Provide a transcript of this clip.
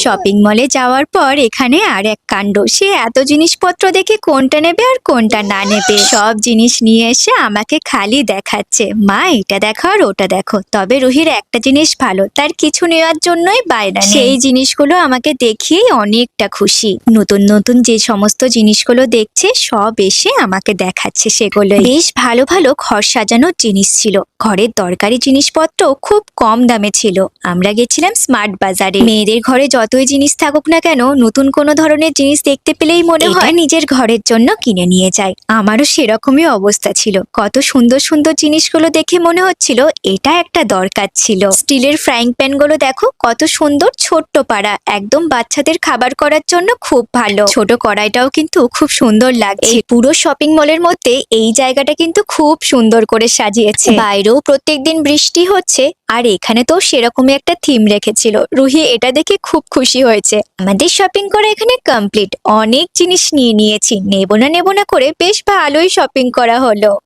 Shopping মলে যাওয়ার পর এখানে আর এক কাণ্ড, সে এত জিনিসপত্র দেখে কোনটা নেবে আর কোনটা না নেবে সব জিনিস নিয়ে এসে আমাকে খালি দেখাচ্ছে, মা এটা দেখো আর ওটা দেখো। তবে রুহির একটা জিনিস ভালো, তার কিছু নেওয়ার জন্যই বায়না নেই। সেই জিনিসগুলো আমাকে দেখিয়েই অনেকটা খুশি। নতুন নতুন যে সমস্ত জিনিসগুলো দেখছে সব এসে আমাকে দেখাচ্ছে সেগুলো। বেশ ভালো ভালো ঘর সাজানোর জিনিস ছিল, ঘরের দরকারি জিনিসপত্র খুব কম দামে ছিল। আমরা গেছিলাম স্মার্ট বাজারে। মেয়েদের ঘরে যতই জিনিস থাকুক না কেন, নতুন কোনো ধরনের জিনিস দেখতে পেলেই মনে হয় নিজের ঘরের জন্য কিনে নিয়ে যায়। আমারও সেরকমই অবস্থা ছিল। কত সুন্দর সুন্দর জিনিসগুলো দেখে মনে হচ্ছিল এটা একটা দরকার ছিল। স্টিলের ফ্রাইং প্যান গুলো দেখো কত সুন্দর, ছোট্ট পাড়া, একদম বাচ্চাদের খাবার করার জন্য খুব ভালো। ছোট কড়াইটাও কিন্তু খুব সুন্দর লাগছে। এই পুরো শপিং মলের মধ্যে এই জায়গাটা কিন্তু খুব সুন্দর করে সাজিয়েছে। বাইরেও প্রত্যেকদিন বৃষ্টি হচ্ছে, আর এখানে তো সেরকমই একটা থিম রেখেছিল। রুহি এটা দেখে খুব খুশি হয়েছে। আমাদের শপিং করা এখানে কমপ্লিট। অনেক জিনিস নিয়ে নিয়েছি, নেব না করে বেশ ভালোই শপিং করা হলো।